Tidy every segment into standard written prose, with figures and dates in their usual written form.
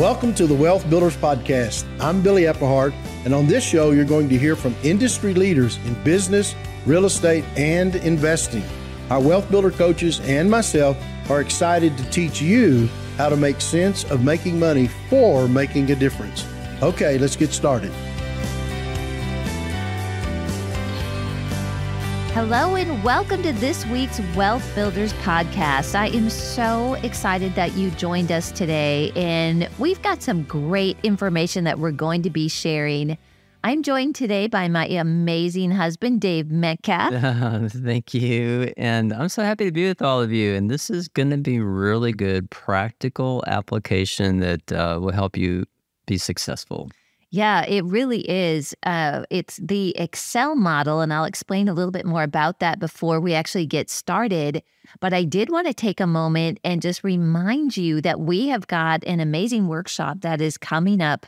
Welcome to the Wealth Builders Podcast. I'm Billy Eppehart, and on this show, you're going to hear from industry leaders in business, real estate, and investing. Our Wealth Builder coaches and myself are excited to teach you how to make sense of making money for making a difference. Okay, let's get started. Hello and welcome to this week's Wealth Builders Podcast. I am so excited that you joined us today, and we've got some great information that we're going to be sharing. I'm joined today by my amazing husband, Dave Metcalfe. Thank you. And I'm so happy to be with all of you. And this is going to be really good, practical application that will help you be successful. Yeah, it really is. It's the Excel model, and I'll explain a little bit more about that before we actually get started. But I did want to take a moment and just remind you that we have got an amazing workshop that is coming up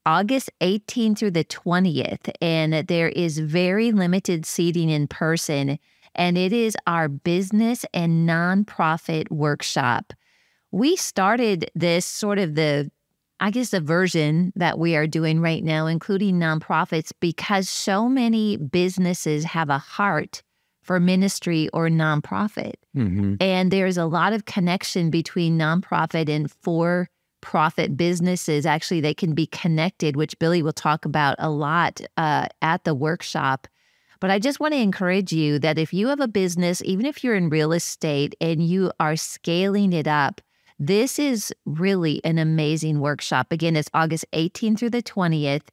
August 18th through the 20th, and there is very limited seating in person, and it is our business and nonprofit workshop. We started this sort of the version that we are doing right now, including nonprofits, because so many businesses have a heart for ministry or nonprofit. Mm-hmm. And there's a lot of connection between nonprofit and for-profit businesses. Actually, they can be connected, which Billy will talk about a lot at the workshop. But I just want to encourage you that if you have a business, even if you're in real estate and you are scaling it up, this is really an amazing workshop. Again, it's August 18th through the 20th,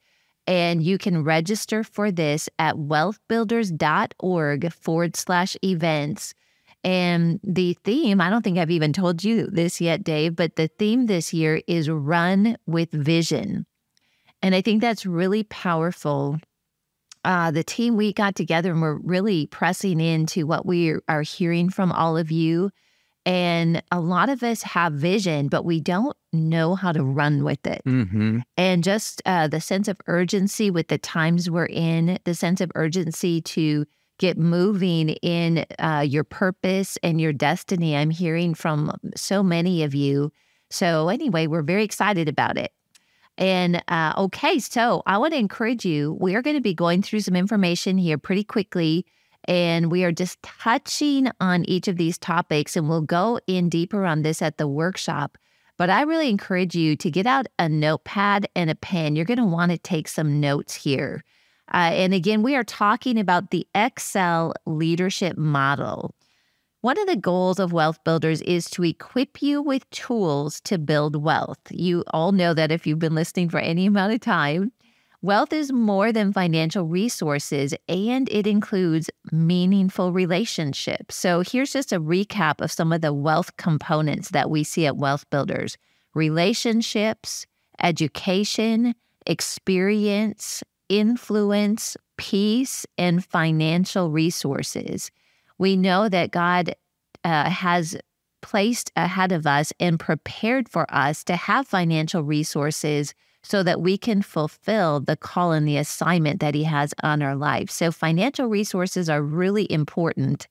and you can register for this at wealthbuilders.org/events. And the theme, I don't think I've even told you this yet, Dave, but the theme this year is Run with Vision. And I think that's really powerful. The team, we got together and we're really pressing into what we are hearing from all of you. And a lot of us have vision, but we don't know how to run with it. Mm-hmm. And just the sense of urgency with the times we're in, the sense of urgency to get moving in your purpose and your destiny. I'm hearing from so many of you. So anyway, we're very excited about it. And okay, so I want to encourage you. We are going to be going through some information here pretty quickly. And we are just touching on each of these topics, and we'll go in deeper on this at the workshop. But I really encourage you to get out a notepad and a pen. You're going to want to take some notes here. And again, we are talking about the Excel leadership model. One of the goals of Wealth Builders is to equip you with tools to build wealth. You all know that if you've been listening for any amount of time. Wealth is more than financial resources, and it includes meaningful relationships. So here's just a recap of some of the wealth components that we see at Wealth Builders: relationships, education, experience, influence, peace, and financial resources. We know that God has placed ahead of us and prepared for us to have financial resources so that we can fulfill the call and the assignment that He has on our life. So financial resources are really important,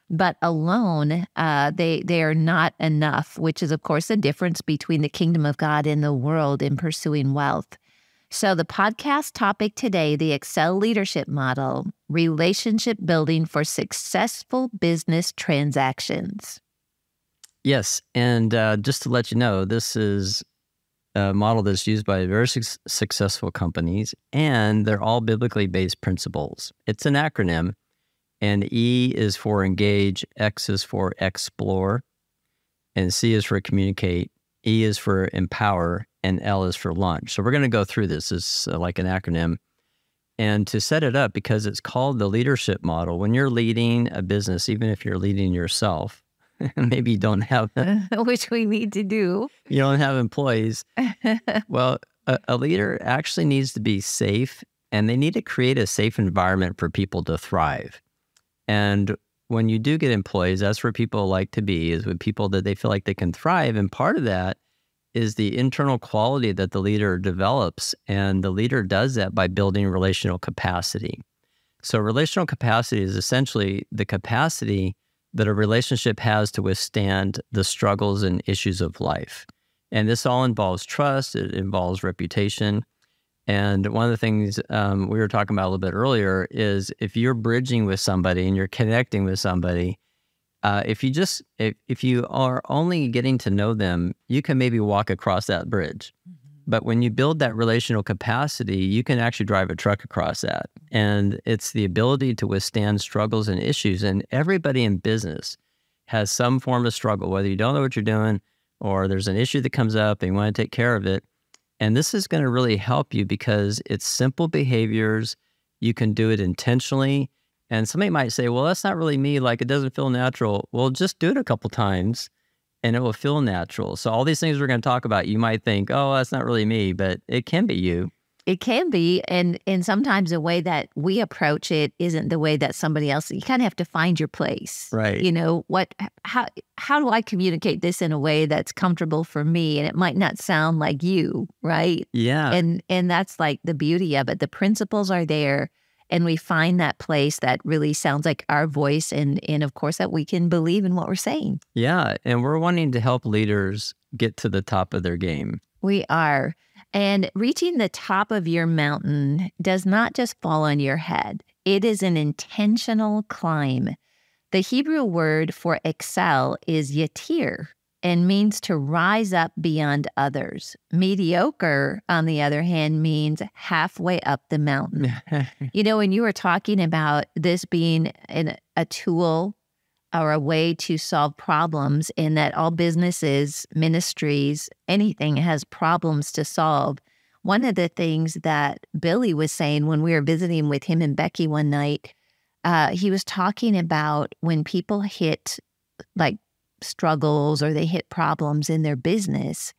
but alone, they are not enough, which is, of course, the difference between the kingdom of God and the world in pursuing wealth. So the podcast topic today, the Excel leadership model, relationship building for successful business transactions. Yes, and just to let you know, this is a model that's used by very successful companies, and they're all biblically based principles. It's an acronym, and E is for engage, X is for explore, and C is for communicate, E is for empower, and L is for launch. So we're going to go through this as like an acronym. And to set it up, because it's called the leadership model, when you're leading a business, even if you're leading yourself, maybe you don't have which we need to do. You don't have employees. Well, a leader actually needs to be safe, and they need to create a safe environment for people to thrive. And when you do get employees, that's where people like to be, is with people that they feel like they can thrive. And part of that is the internal quality that the leader develops. And the leader does that by building relational capacity. So relational capacity is essentially the capacity that a relationship has to withstand the struggles and issues of life. And this all involves trust. It involves reputation. And one of the things we were talking about a little bit earlier is if you're bridging with somebody and you're connecting with somebody, if you are only getting to know them, you can maybe walk across that bridge. But when you build that relational capacity, you can actually drive a truck across that. And it's the ability to withstand struggles and issues. And everybody in business has some form of struggle, whether you don't know what you're doing or there's an issue that comes up and you want to take care of it. And this is going to really help you because it's simple behaviors. You can do it intentionally. And somebody might say, well, that's not really me. Like, it doesn't feel natural. Well, just do it a couple times and it will feel natural. So all these things we're going to talk about, you might think, oh, that's not really me, but it can be you. It can be. And sometimes the way that we approach it isn't the way that somebody else, you kind of have to find your place. Right. You know, how do I communicate this in a way that's comfortable for me? And it might not sound like you, right? Yeah. And that's like the beauty of it. The principles are there. And we find that place that really sounds like our voice. And of course, that we can believe in what we're saying. Yeah. And we're wanting to help leaders get to the top of their game. We are. And reaching the top of your mountain does not just fall on your head. It is an intentional climb. The Hebrew word for excel is yatir and means to rise up beyond others. Mediocre, on the other hand, means halfway up the mountain. You know, when you were talking about this being a tool or a way to solve problems, in that all businesses, ministries, anything has problems to solve. One of the things that Billy was saying when we were visiting with him and Becky one night, he was talking about when people hit like struggles or they hit problems in their business,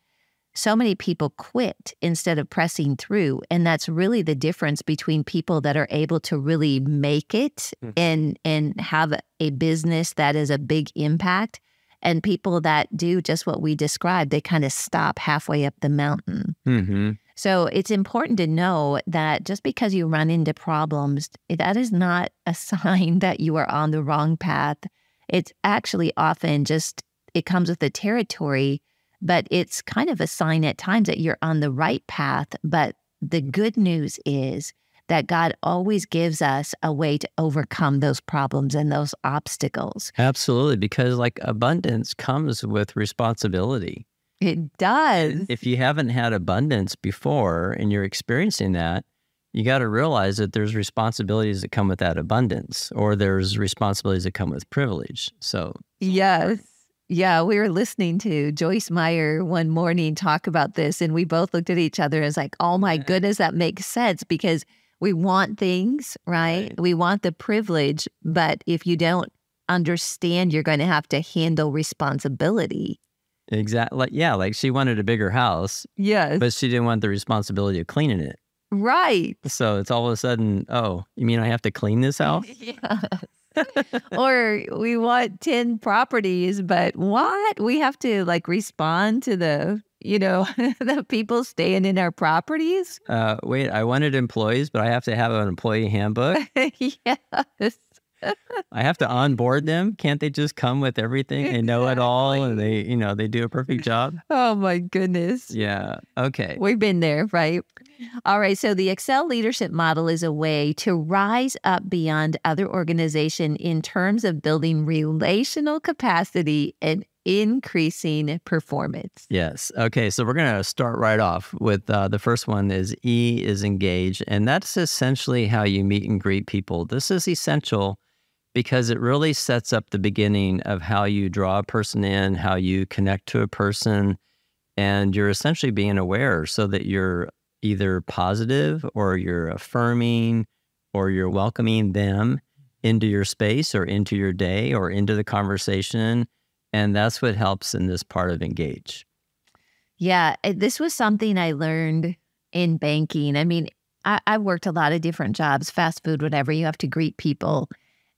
so many people quit instead of pressing through. And that's really the difference between people that are able to really make it and have a business that is a big impact and people that do just what we described. They kind of stop halfway up the mountain. Mm-hmm. So it's important to know that just because you run into problems, that is not a sign that you are on the wrong path. It's actually often just, it comes with the territory, but it's kind of a sign at times that you're on the right path. But the good news is that God always gives us a way to overcome those problems and those obstacles. Absolutely, because like abundance comes with responsibility. It does. If you haven't had abundance before and you're experiencing that, you got to realize that there's responsibilities that come with that abundance, or there's responsibilities that come with privilege. So, yes. Yeah, we were listening to Joyce Meyer one morning talk about this, and we both looked at each other as like, oh my goodness, that makes sense, because we want things, right? We want the privilege, but if you don't understand, you're going to have to handle responsibility. Exactly. Yeah, like she wanted a bigger house. Yes. But she didn't want the responsibility of cleaning it. Right. So it's all of a sudden, oh, you mean I have to clean this house? Yeah. Or we want 10 properties, but what? We have to like respond to the, the people staying in our properties? Wait, I wanted employees, but I have to have an employee handbook? Yes. I have to onboard them. Can't they just come with everything and know it all and they do a perfect job? Oh my goodness. Yeah. Okay. We've been there, right? All right. So the Excel leadership model is a way to rise up beyond other organizations in terms of building relational capacity and increasing performance. Yes. Okay. So we're going to start right off with the first one is E is engage. And that's essentially how you meet and greet people. This is essential because it really sets up the beginning of how you draw a person in, how you connect to a person, and you're essentially being aware so that you're either positive or you're affirming or you're welcoming them into your space or into your day or into the conversation. And that's what helps in this part of engage. Yeah, this was something I learned in banking. I mean, I worked a lot of different jobs, fast food, whatever. You have to greet people.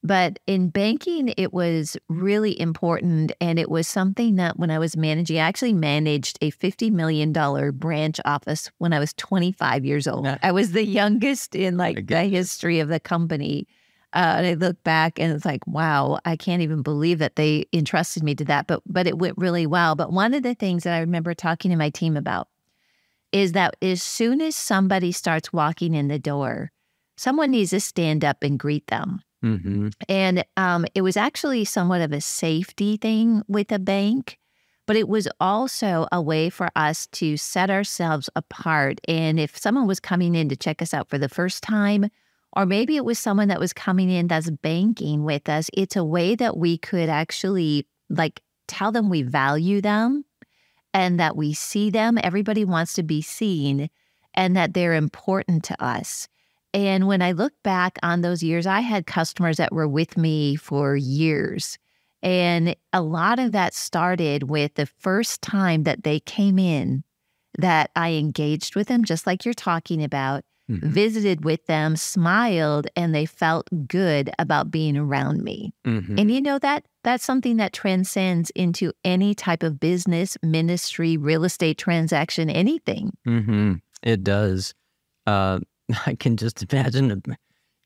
But in banking, it was really important. And it was something that when I was managing, I actually managed a $50 million branch office when I was 25 years old. I was the youngest in like the history of the company. And I look back and it's like, wow, I can't even believe that they entrusted me to that. But it went really well. But one of the things that I remember talking to my team about is that as soon as somebody starts walking in the door, someone needs to stand up and greet them. Mm-hmm. And it was actually somewhat of a safety thing with a bank, but it was also a way for us to set ourselves apart. And if someone was coming in to check us out for the first time, or maybe it was someone that was coming in that's banking with us, it's a way that we could actually like tell them we value them and that we see them. Everybody wants to be seen and that they're important to us. And when I look back on those years, I had customers that were with me for years. And a lot of that started with the first time that they came in, that I engaged with them, just like you're talking about, visited with them, smiled, and they felt good about being around me. And you know, that's something that transcends into any type of business, ministry, real estate transaction, anything. It does. I can just imagine,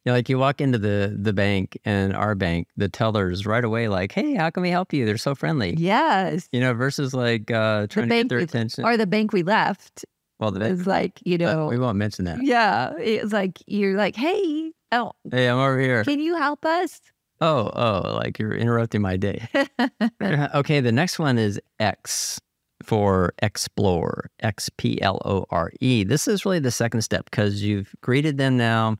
like you walk into the bank and our bank, the tellers right away like, hey, how can we help you? They're so friendly. Yes. Versus like trying to get their attention. Or the bank we left. Well, the bank. It's like, we won't mention that. Yeah. It's like, you're like, hey, I'm over here. Can you help us? Oh, like you're interrupting my day. Okay, the next one is X for explore, Xplore. This is really the second step because you've greeted them now,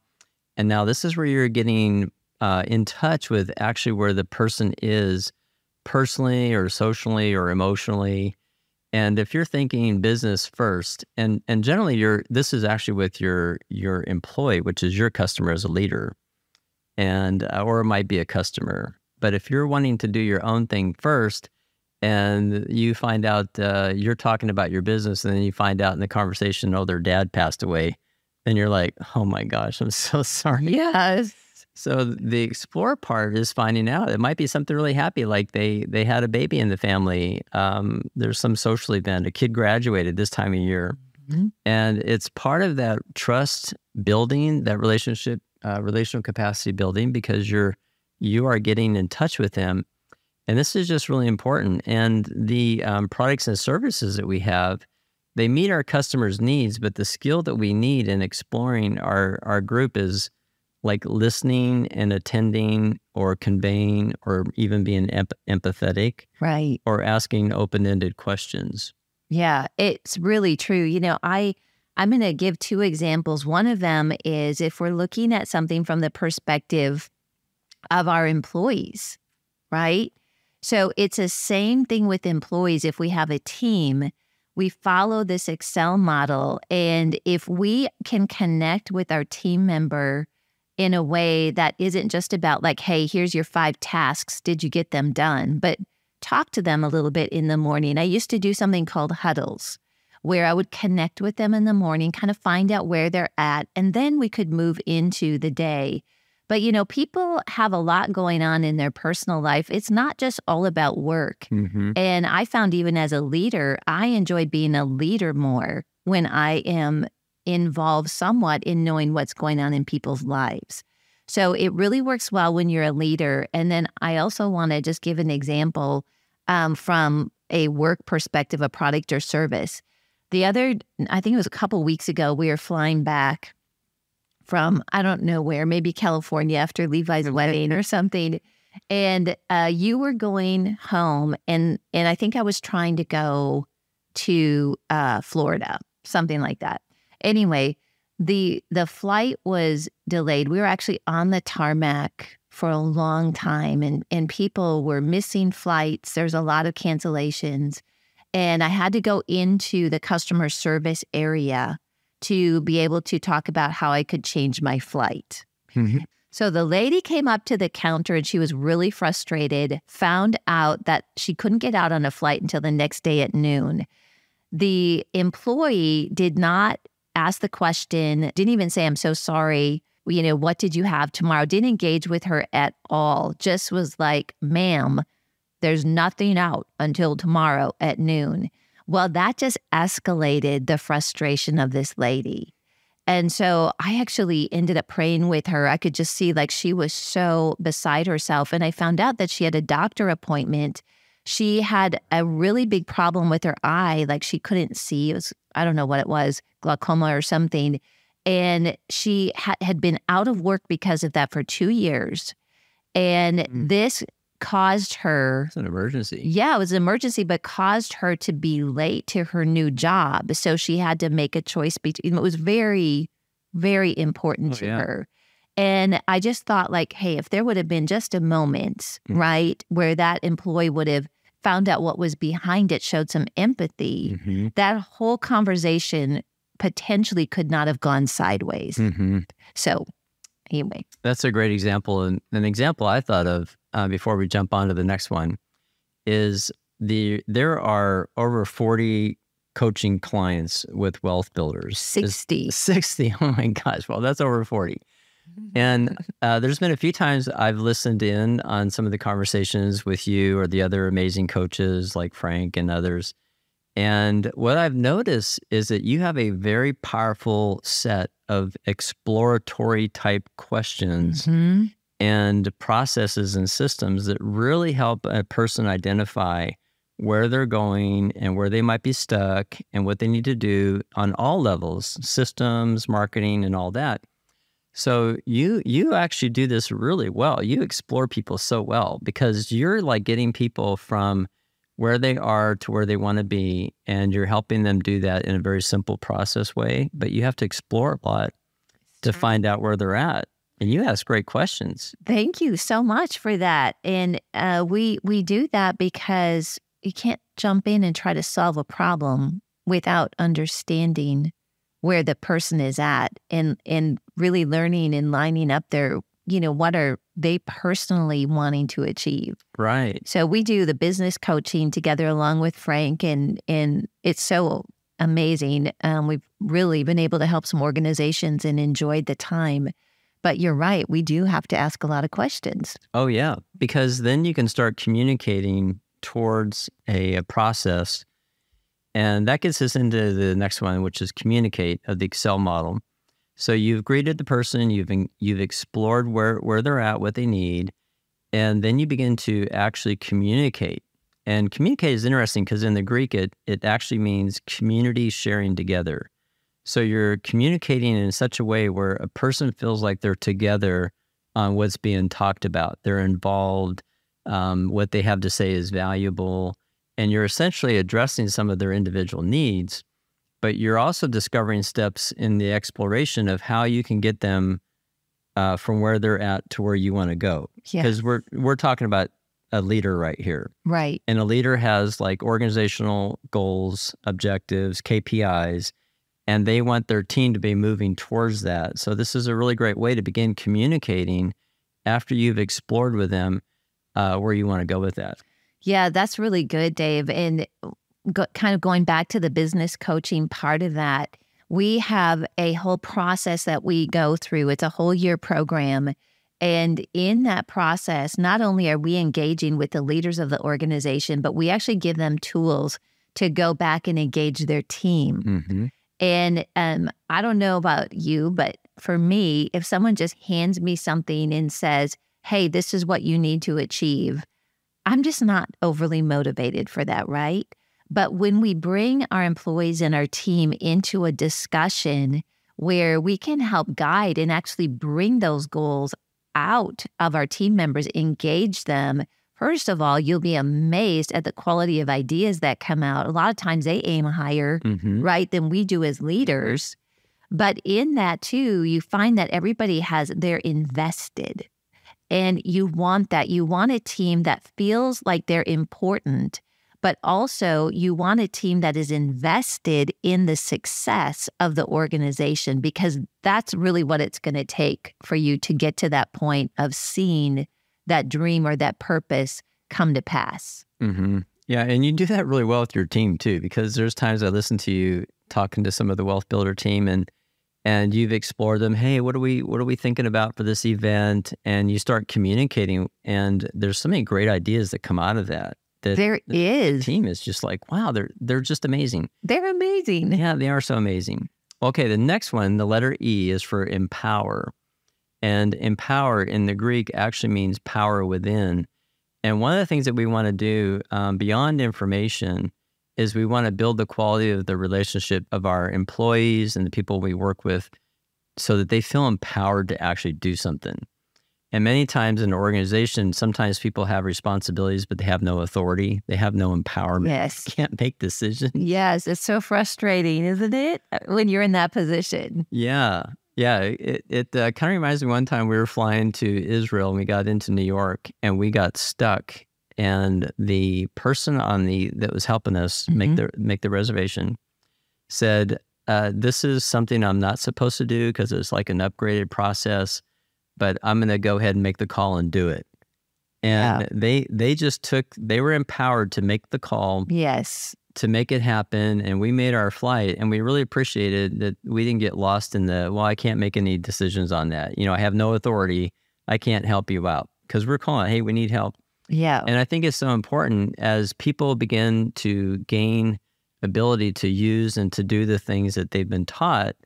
and now this is where you're getting in touch with actually where the person is personally or socially or emotionally. And if you're thinking business first, and generally this is actually with your employee, which is your customer as a leader, and or it might be a customer. But if you're wanting to do your own thing first, and you find out you're talking about your business, and then you find out in the conversation, oh, their dad passed away, then you're like, oh my gosh, I'm so sorry. Yes. So the explore part is finding out. It might be something really happy, like they had a baby in the family. There's some social event, a kid graduated this time of year. And it's part of that trust building, that relational capacity building, because you are getting in touch with them. And this is just really important. And the products and services that we have, they meet our customers' needs, but the skill that we need in exploring our group is like listening and attending or conveying or even being empathetic. Right. Or asking open-ended questions. Yeah, it's really true. I'm going to give two examples. One of them is if we're looking at something from the perspective of our employees, right? So it's the same thing with employees. If we have a team, we follow this Excel model. And if we can connect with our team member in a way that isn't just about like, hey, here's your 5 tasks. Did you get them done? But talk to them a little bit in the morning. I used to do something called huddles, where I would connect with them in the morning, kind of find out where they're at, and then we could move into the day. But, people have a lot going on in their personal life. It's not just all about work. And I found even as a leader, I enjoy being a leader more when I am involved somewhat in knowing what's going on in people's lives. So it really works well when you're a leader. And then I also want to just give an example from a work perspective, a product or service. I think it was a couple weeks ago, we were flying back from, I don't know where, maybe California after Levi's wedding or something. And you were going home, and I think I was trying to go to Florida, something like that. Anyway, the flight was delayed. We were actually on the tarmac for a long time, and people were missing flights. There's a lot of cancellations. And I had to go into the customer service area to be able to talk about how I could change my flight. So the lady came up to the counter and she was really frustrated, found out that she couldn't get out on a flight until the next day at noon. The employee did not ask the question, didn't even say, I'm so sorry, what did you have tomorrow? Didn't engage with her at all. Just was like, ma'am, there's nothing out until tomorrow at noon. Well, that just escalated the frustration of this lady. And so I actually ended up praying with her. I could just see like she was so beside herself. And I found out that she had a doctor appointment. She had a really big problem with her eye. Like she couldn't see. It was, I don't know what it was, glaucoma or something. And she had been out of work because of that for 2 years. And this caused her... It's an emergency. Yeah, it was an emergency, but caused her to be late to her new job. So she had to make a choice between... It was very, very important to her. And I just thought like, hey, if there would have been just a moment, right, where that employee would have found out what was behind it, showed some empathy, that whole conversation potentially could not have gone sideways. So anyway. That's a great example. And an example I thought of before we jump on to the next one is there are over 40 coaching clients with Wealth Builders. 60. 60. Oh my gosh. Well, that's over 40. And there's been a few times I've listened in on some of the conversations with you or the other amazing coaches like Frank and others. And what I've noticed is that you have a very powerful set of exploratory type questions and processes and systems that really help a person identify where they're going and where they might be stuck and what they need to do on all levels, systems, marketing, and all that. So you actually do this really well. You explore people so well because you're like getting people from where they are to where they want to be, and you're helping them do that in a very simple process way, but you have to explore a lot to find out where they're at. And you ask great questions. Thank you so much for that. And we do that because you can't jump in and try to solve a problem without understanding where the person is at and really learning and lining up their, what are they personally wanting to achieve. Right. So we do the business coaching together along with Frank, and it's so amazing. We've really been able to help some organizations and enjoyed the time. But you're right, we do have to ask a lot of questions. Oh, yeah, because then you can start communicating towards a process. And that gets us into the next one, which is communicate of the Excel model. So you've greeted the person, you've explored where they're at, what they need, and then you begin to actually communicate. And communicate is interesting because in the Greek, it actually means community sharing together. So you're communicating in such a way where a person feels like they're together on what's being talked about. They're involved. What they have to say is valuable. And you're essentially addressing some of their individual needs, but you're also discovering steps in the exploration of how you can get them from where they're at to where you want to go. Because we're talking about a leader right here. Right. And a leader has like organizational goals, objectives, KPIs, and they want their team to be moving towards that. So this is a really great way to begin communicating after you've explored with them where you want to go with that. Yeah, that's really good, Dave. And kind of going back to the business coaching part of that, we have a whole process that we go through. It's a whole year program. And in that process, not only are we engaging with the leaders of the organization, but we actually give them tools to go back and engage their team. And I don't know about you, but for me, if someone just hands me something and says, hey, this is what you need to achieve, I'm just not overly motivated for that, right? But when we bring our employees and our team into a discussion where we can help guide and actually bring those goals out of our team members, engage them, first of all, you'll be amazed at the quality of ideas that come out. A lot of times they aim higher, right, than we do as leaders. But in that too, you find that everybody they're invested. And you want that. You want a team that feels like they're important, but also you want a team that is invested in the success of the organization, because that's really what it's going to take for you to get to that point of seeing that dream or that purpose come to pass. Yeah, and you do that really well with your team too, because there's times I listen to you talking to some of the Wealth Builder team and you've explored them. Hey, what are we thinking about for this event? And you start communicating, and there's so many great ideas that come out of that. The team is just like, wow, they're just amazing. They're amazing. Yeah, they are so amazing. Okay, the next one, the letter E, is for empower. And empower in the Greek actually means power within. And one of the things that we want to do beyond information is we want to build the quality of the relationship of our employees and the people we work with so that they feel empowered to actually do something. And many times in an organization, sometimes people have responsibilities, but they have no authority. They have no empowerment. Yes. They can't make decisions. Yes, it's so frustrating, isn't it? When you're in that position. Yeah. Yeah. It kind of reminds me one time we were flying to Israel and we got into New York and we got stuck. And the person that was helping us make the reservation said, this is something I'm not supposed to do because it's like an upgraded process, but I'm going to go ahead and make the call and do it. And they were empowered to make the call. Yes. To make it happen. And we made our flight and we really appreciated that we didn't get lost in I can't make any decisions on that. I have no authority. I can't help you out because we're calling, hey, we need help. Yeah. And I think it's so important as people begin to gain ability to use and to do the things that they've been taught.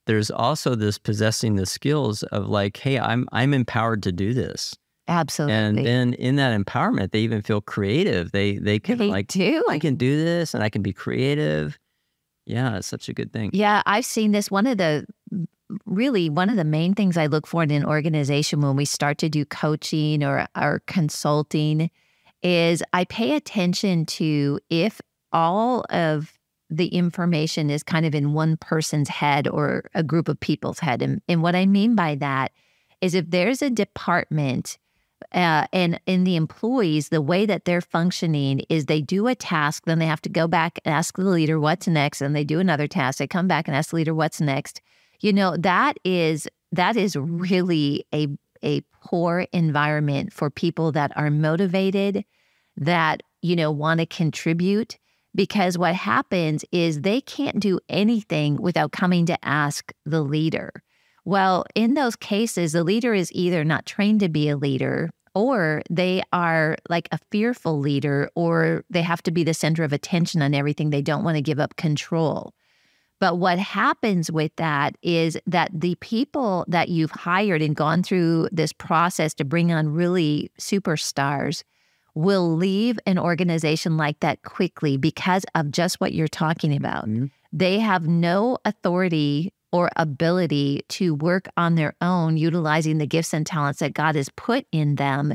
There's also this possessing the skills of like, hey, I'm empowered to do this. Absolutely. And then in that empowerment, they even feel creative. They can I can do this and I can be creative. Yeah, it's such a good thing. Yeah, I've seen this. One of the main things I look for in an organization when we start to do coaching or consulting is I pay attention to if all of the information is kind of in one person's head or a group of people's head. And what I mean by that is if there's a department and in the employees, the way that they're functioning is they do a task, then they have to go back and ask the leader what's next, and they do another task. They come back and ask the leader what's next. That is really a poor environment for people that are motivated, that, want to contribute, because what happens is they can't do anything without coming to ask the leader. Well, in those cases, the leader is either not trained to be a leader, or they are like a fearful leader, or they have to be the center of attention on everything. They don't want to give up control. But what happens with that is that the people that you've hired and gone through this process to bring on really superstars will leave an organization like that quickly because of just what you're talking about. Mm-hmm. They have no authority or ability to work on their own, utilizing the gifts and talents that God has put in them.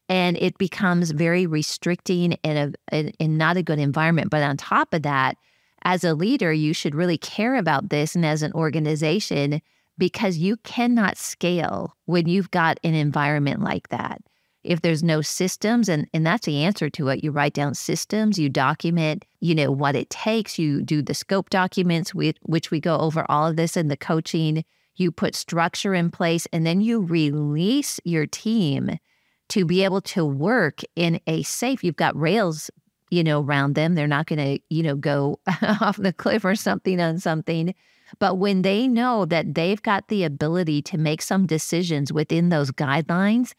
And it becomes very restricting and not a good environment. But on top of that, as a leader, you should really care about this, and as an organization, because you cannot scale when you've got an environment like that. If there's no systems, and that's the answer to it, you write down systems, you document, what it takes, you do the scope documents, which we go over all of this in the coaching, you put structure in place, and then you release your team to be able to work in a safe, you've got rails, around them. They're not going to, go off the cliff or something on something. But when they know that they've got the ability to make some decisions within those guidelines,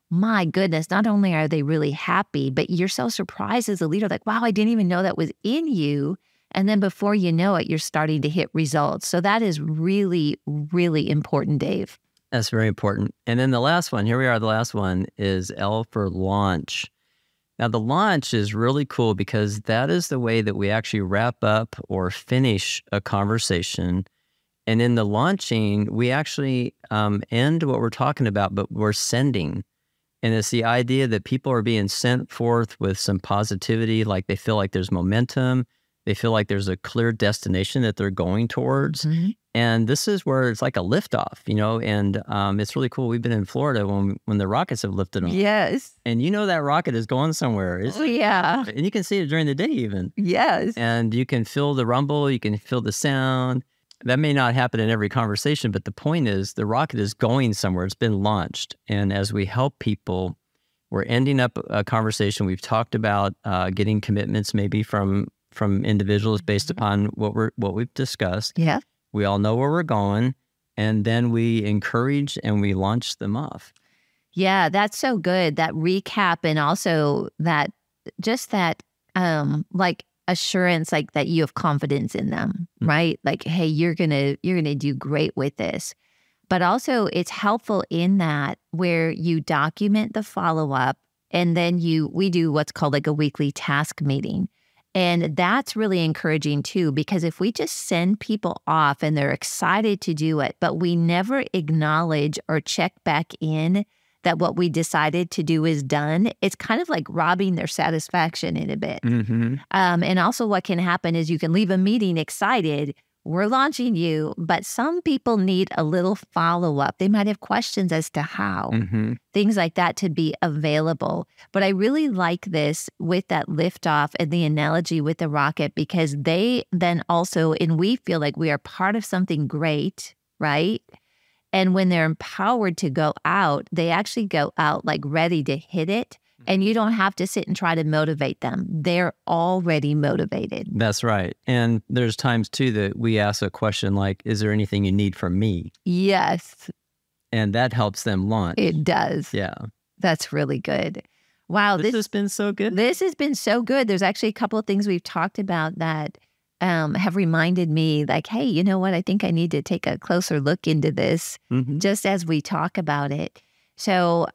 my goodness, not only are they really happy, but you're so surprised as a leader, like, wow, I didn't even know that was in you. And then before you know it, you're starting to hit results. So that is really, really important, Dave. That's very important. And then the last one, here we are, the last one is L for launch. Now, the launch is really cool because that is the way that we actually wrap up or finish a conversation. And in the launching, we actually end what we're talking about, but we're sending. And it's the idea that people are being sent forth with some positivity, like they feel like there's momentum. They feel like there's a clear destination that they're going towards. Mm-hmm. And this is where it's like a liftoff, and it's really cool. We've been in Florida when the rockets have lifted off. Yes. And that rocket is going somewhere. Yeah. And you can see it during the day even. Yes. And you can feel the rumble. You can feel the sound. That may not happen in every conversation, but the point is the rocket is going somewhere. It's been launched. And as we help people, we're ending up a conversation. We've talked about getting commitments maybe from individuals based upon what we've discussed. Yeah. We all know where we're going, and then we encourage and we launch them off. Yeah, that's so good. That recap, and also that assurance, like that you have confidence in them, right? Like, hey, you're gonna do great with this. But also it's helpful in that where you document the follow-up, and then we do what's called like a weekly task meeting. And that's really encouraging too, because if we just send people off and they're excited to do it, but we never acknowledge or check back in that what we decided to do is done, it's kind of like robbing their satisfaction in a bit. And also what can happen is you can leave a meeting excited, we're launching you, but some people need a little follow-up. They might have questions as to how, things like that to be available. But I really like this with that liftoff and the analogy with the rocket, because they then also, and we feel like we are part of something great, right? And when they're empowered to go out, they actually go out like ready to hit it. And you don't have to sit and try to motivate them. They're already motivated. That's right. And there's times too that we ask a question like, is there anything you need from me? Yes. And that helps them launch. It does. Yeah. That's really good. Wow. This has been so good. This has been so good. There's actually a couple of things we've talked about that have reminded me like, hey, you know what? I think I need to take a closer look into this just as we talk about it. So,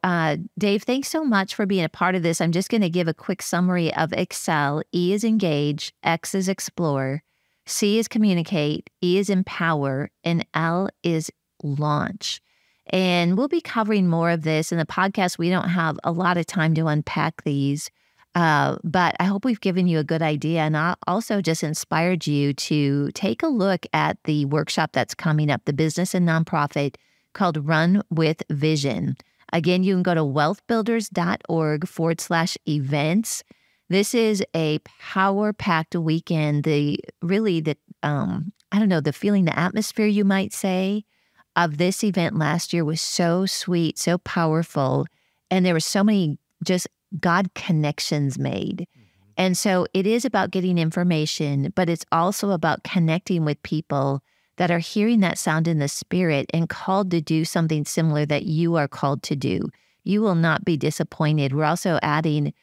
Dave, thanks so much for being a part of this. I'm just going to give a quick summary of Excel. E is engage, X is explore, C is communicate, E is empower, and L is launch. And we'll be covering more of this in the podcast. We don't have a lot of time to unpack these, but I hope we've given you a good idea. And I also just inspired you to take a look at the workshop that's coming up, the business and nonprofit, called Run with Vision. Again, you can go to wealthbuilders.org/events. This is a power-packed weekend. The feeling, the atmosphere, you might say, of this event last year was so sweet, so powerful. And there were so many just God connections made. And so it is about getting information, but it's also about connecting with people that are hearing that sound in the spirit and called to do something similar that you are called to do. You will not be disappointed. We're also adding